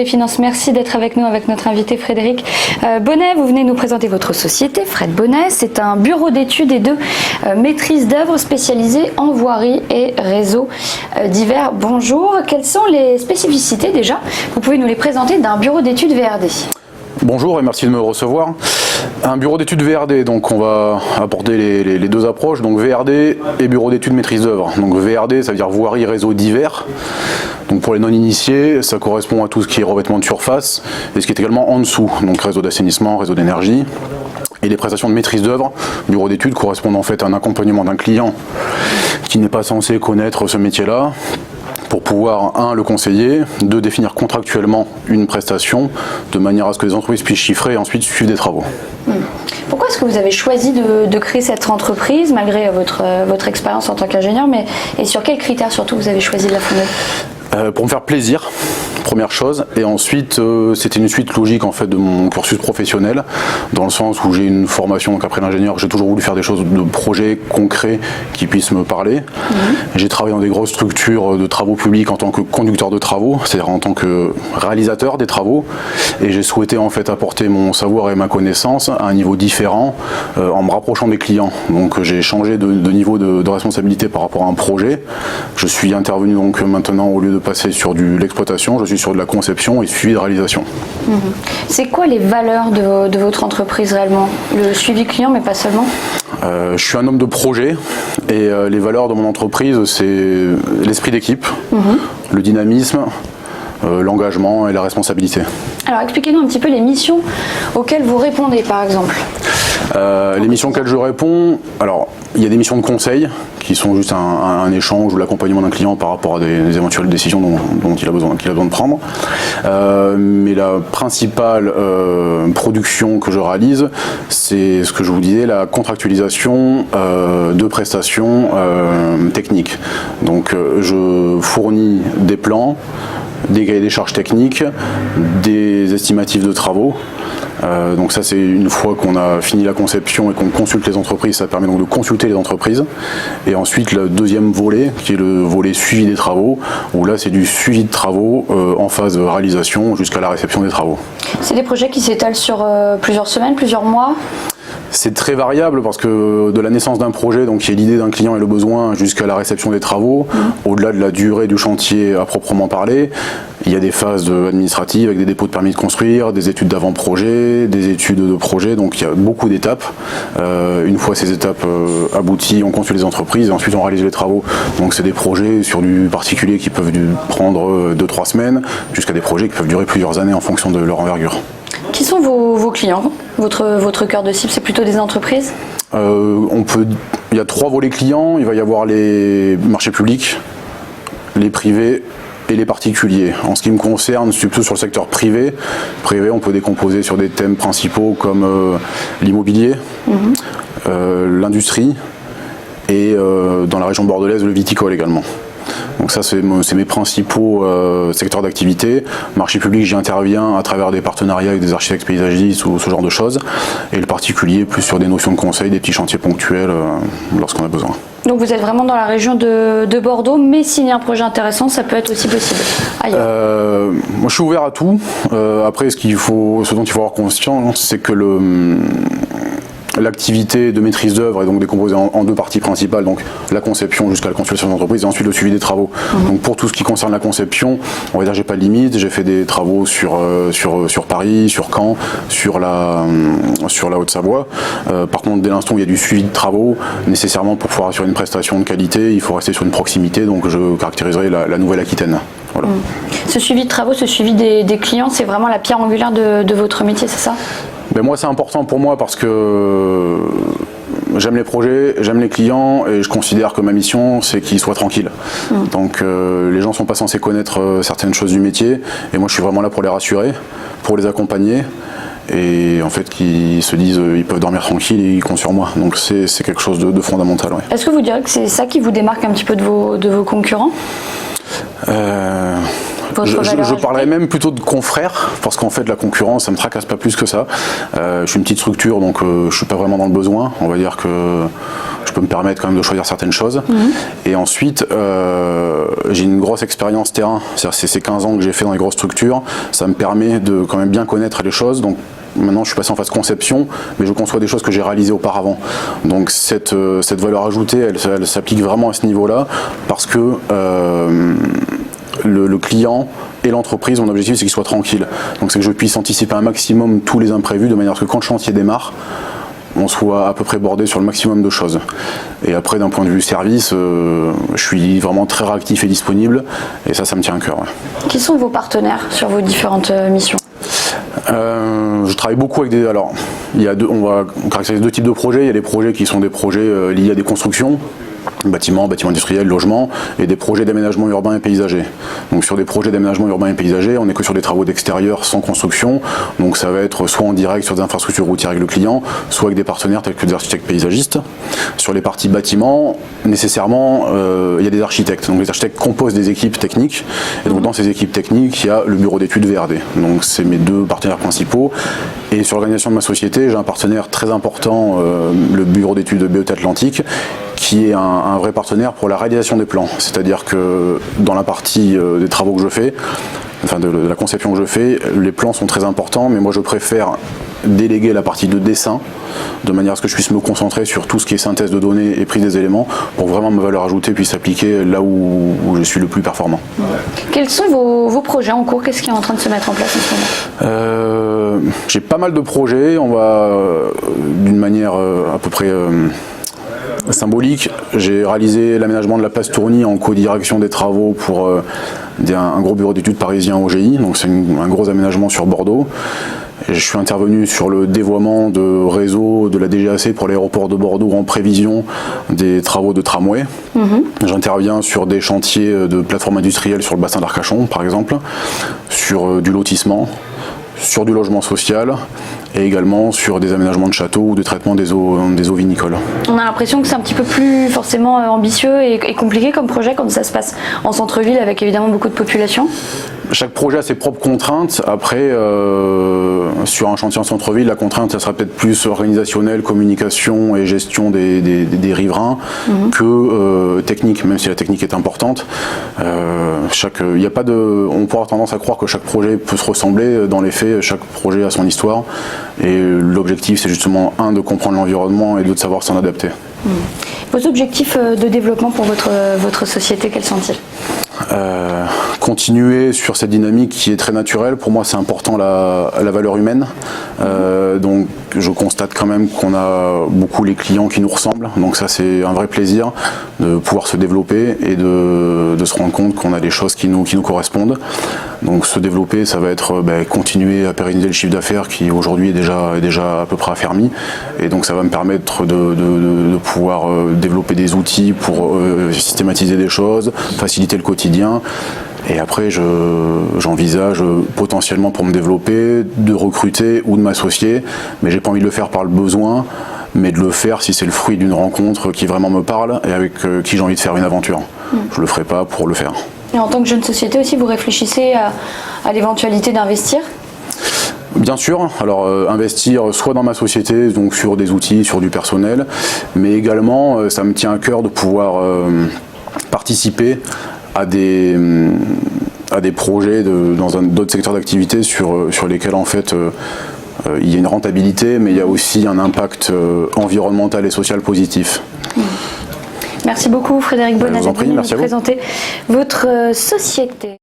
Sécurité et Finances. Merci d'être avec nous, avec notre invité Frédéric Bonnet. Vous venez nous présenter votre société, Fred Bonnet. C'est un bureau d'études et de maîtrise d'œuvre spécialisé en voirie et réseaux divers. Bonjour, quelles sont les spécificités déjà? Vous pouvez nous les présenter d'un bureau d'études VRD. Bonjour et merci de me recevoir. Un bureau d'études VRD, donc on va apporter les deux approches, donc VRD et bureau d'études maîtrise d'œuvre. Donc VRD, ça veut dire voirie réseaux divers. Donc pour les non-initiés, ça correspond à tout ce qui est revêtement de surface et ce qui est également en dessous, donc réseau d'assainissement, réseau d'énergie. Et les prestations de maîtrise d'œuvre, bureau d'études, correspondent en fait à un accompagnement d'un client qui n'est pas censé connaître ce métier-là, pour pouvoir, le conseiller, définir contractuellement une prestation, de manière à ce que les entreprises puissent chiffrer et ensuite suivre des travaux. Pourquoi est-ce que vous avez choisi de créer cette entreprise, malgré votre expérience en tant qu'ingénieur, et sur quels critères surtout vous avez choisi de la fonder? Pour me faire plaisir, première chose, et ensuite c'était une suite logique en fait de mon cursus professionnel, dans le sens où j'ai une formation, donc après l'ingénieur, j'ai toujours voulu faire des choses de projets concrets qui puissent me parler. J'ai travaillé dans des grosses structures de travaux publics en tant que conducteur de travaux, c'est-à-dire en tant que réalisateur des travaux, et j'ai souhaité en fait apporter mon savoir et ma connaissance à un niveau différent en me rapprochant des clients. Donc j'ai changé de niveau de responsabilité par rapport à un projet. Je suis intervenu donc maintenant, au lieu de passer sur l'exploitation, je suis sur de la conception et suivi de réalisation. C'est quoi les valeurs de votre entreprise réellement? Le suivi client, mais pas seulement? Je suis un homme de projet et les valeurs de mon entreprise, c'est l'esprit d'équipe, le dynamisme, l'engagement et la responsabilité. Alors expliquez-nous un petit peu les missions auxquelles vous répondez par exemple. Les missions auxquelles je réponds, alors il y a des missions de conseil qui sont juste un échange ou l'accompagnement d'un client par rapport à des éventuelles décisions dont il a besoin de prendre. Mais la principale production que je réalise, c'est ce que je vous disais, la contractualisation de prestations techniques. Donc je fournis des plans, des cahiers des charges techniques, des estimatifs de travaux. Donc ça, c'est une fois qu'on a fini la conception et qu'on consulte les entreprises, ça permet donc de consulter les entreprises. Et ensuite le deuxième volet, qui est le volet suivi des travaux, où là c'est du suivi de travaux en phase de réalisation jusqu'à la réception des travaux. C'est des projets qui s'étalent sur plusieurs semaines, plusieurs mois? C'est très variable parce que de la naissance d'un projet, donc qui est l'idée d'un client et le besoin, jusqu'à la réception des travaux, au-delà de la durée du chantier à proprement parler, il y a des phases administratives avec des dépôts de permis de construire, des études d'avant-projet, des études de projet, donc il y a beaucoup d'étapes. Une fois ces étapes abouties, on consulte les entreprises et ensuite on réalise les travaux. Donc c'est des projets sur du particulier qui peuvent prendre 2-3 semaines, jusqu'à des projets qui peuvent durer plusieurs années en fonction de leur envergure. Qui sont vos clients? Votre cœur de cible, c'est plutôt des entreprises? Il y a 3 volets clients. Il va y avoir les marchés publics, les privés et les particuliers. En ce qui me concerne, je suis plutôt sur le secteur privé. Privé, on peut décomposer sur des thèmes principaux comme l'immobilier, l'industrie et dans la région bordelaise, le viticole également. Donc ça, c'est mes principaux secteurs d'activité. Marché public, j'y interviens à travers des partenariats avec des architectes paysagistes ou ce genre de choses. Et le particulier, plus sur des notions de conseil, des petits chantiers ponctuels lorsqu'on a besoin. Donc vous êtes vraiment dans la région de Bordeaux, mais s'il y a un projet intéressant, ça peut être aussi possible ailleurs. Moi, je suis ouvert à tout. Après, ce dont il faut avoir conscience, c'est que l'activité de maîtrise d'œuvre est donc décomposée en 2 parties principales, donc la conception jusqu'à la consultation d'entreprise et ensuite le suivi des travaux. Donc pour tout ce qui concerne la conception, on va dire j'ai pas de limite, j'ai fait des travaux sur Paris, sur Caen, sur la Haute-Savoie. Par contre, dès l'instant où il y a du suivi de travaux, nécessairement pour pouvoir assurer une prestation de qualité, il faut rester sur une proximité, donc je caractériserai la Nouvelle-Aquitaine. Voilà. Ce suivi de travaux, ce suivi des clients, c'est vraiment la pierre angulaire de votre métier, c'est ça? Ben moi, c'est important pour moi parce que j'aime les projets, j'aime les clients et je considère que ma mission, c'est qu'ils soient tranquilles. Donc les gens ne sont pas censés connaître certaines choses du métier et moi, je suis vraiment là pour les rassurer, pour les accompagner et en fait qu'ils se disent ils peuvent dormir tranquilles et ils comptent sur moi. Donc c'est quelque chose de fondamental. Ouais. Est-ce que vous direz que c'est ça qui vous démarque un petit peu de vos concurrents? votre valeur Je ajoutée? parlerais même plutôt de confrères, parce qu'en fait la concurrence, ça me tracasse pas plus que ça. Je suis une petite structure, donc je suis pas vraiment dans le besoin. On va dire que je peux me permettre quand même de choisir certaines choses. Et ensuite, j'ai une grosse expérience terrain. C'est ces 15 ans que j'ai fait dans les grosses structures. Ça me permet de quand même bien connaître les choses. Donc maintenant, je suis passé en phase conception, mais je conçois des choses que j'ai réalisées auparavant. Donc cette valeur ajoutée, elle s'applique vraiment à ce niveau-là, parce que le client et l'entreprise, mon objectif, c'est qu'ils soient tranquilles. Donc c'est que je puisse anticiper un maximum tous les imprévus, de manière à ce que quand le chantier démarre, on soit à peu près bordé sur le maximum de choses. Et après, d'un point de vue service, je suis vraiment très réactif et disponible, et ça me tient à cœur. Ouais. Qui sont vos partenaires sur vos différentes missions? Je travaille beaucoup avec des... Alors, on va caractériser deux types de projets. Il y a des projets qui sont des projets liés à des constructions, bâtiments industriels, logements, et des projets d'aménagement urbain et paysager. Donc sur des projets d'aménagement urbain et paysager, on n'est que sur des travaux d'extérieur sans construction, donc ça va être soit en direct sur des infrastructures routières avec le client, soit avec des partenaires tels que des architectes paysagistes. Sur les parties bâtiments, nécessairement, il y a des architectes. Donc les architectes composent des équipes techniques, et donc dans ces équipes techniques, il y a le bureau d'études VRD. Donc c'est mes deux partenaires principaux. Et sur l'organisation de ma société, j'ai un partenaire très important, le bureau d'études de BET Atlantique, qui est un vrai partenaire pour la réalisation des plans. C'est-à-dire que dans la partie des travaux que je fais, enfin de la conception que je fais, les plans sont très importants, mais moi je préfère déléguer la partie de dessin, de manière à ce que je puisse me concentrer sur tout ce qui est synthèse de données et prise des éléments, pour vraiment ma valeur ajoutée puisse s'appliquer là où je suis le plus performant. Quels sont vos projets en cours? Qu'est-ce qui est en train de se mettre en place en ce moment? J'ai pas mal de projets, on va d'une manière à peu près symbolique. J'ai réalisé l'aménagement de la place Tourny en co-direction des travaux pour un gros bureau d'études parisien OGI, donc c'est un gros aménagement sur Bordeaux. Et je suis intervenu sur le dévoiement de réseau de la DGAC pour l'aéroport de Bordeaux en prévision des travaux de tramway. J'interviens sur des chantiers de plateformes industrielles sur le bassin d'Arcachon, par exemple, sur du lotissement, sur du logement social, et également sur des aménagements de châteaux ou de traitement des eaux vinicoles. On a l'impression que c'est un petit peu plus forcément ambitieux et compliqué comme projet quand ça se passe en centre-ville avec évidemment beaucoup de population. Chaque projet a ses propres contraintes. Après, sur un chantier en centre-ville, la contrainte, ça sera peut-être plus organisationnelle, communication et gestion des riverains que technique, même si la technique est importante. Y a pas de, on pourra tendance à croire que chaque projet peut se ressembler. Dans les faits, chaque projet a son histoire. Et l'objectif, c'est justement, de comprendre l'environnement et de savoir s'en adapter. Vos objectifs de développement pour votre société, quels sont-ils? Continuer sur cette dynamique qui est très naturelle. Pour moi, c'est important la valeur humaine. Donc, je constate quand même qu'on a beaucoup les clients qui nous ressemblent. Donc ça, c'est un vrai plaisir de pouvoir se développer et de se rendre compte qu'on a des choses qui nous correspondent. Donc se développer, ça va être continuer à pérenniser le chiffre d'affaires qui aujourd'hui est déjà à peu près affermi. Et donc ça va me permettre de pouvoir développer des outils pour systématiser des choses, faciliter le quotidien. Et après, j'envisage potentiellement pour me développer, de recruter ou de m'associer, mais j'ai pas envie de le faire par le besoin, mais de le faire si c'est le fruit d'une rencontre qui vraiment me parle et avec qui j'ai envie de faire une aventure. Je le ferai pas pour le faire. Et en tant que jeune société aussi, vous réfléchissez à l'éventualité d'investir? Bien sûr, alors investir soit dans ma société, donc sur des outils, sur du personnel, mais également ça me tient à cœur de pouvoir participer à des projets dans d'autres secteurs d'activité sur lesquels en fait il y a une rentabilité, mais il y a aussi un impact environnemental et social positif. Merci beaucoup Frédéric Bonnet d'être venu nous merci à vous. présenter votre société.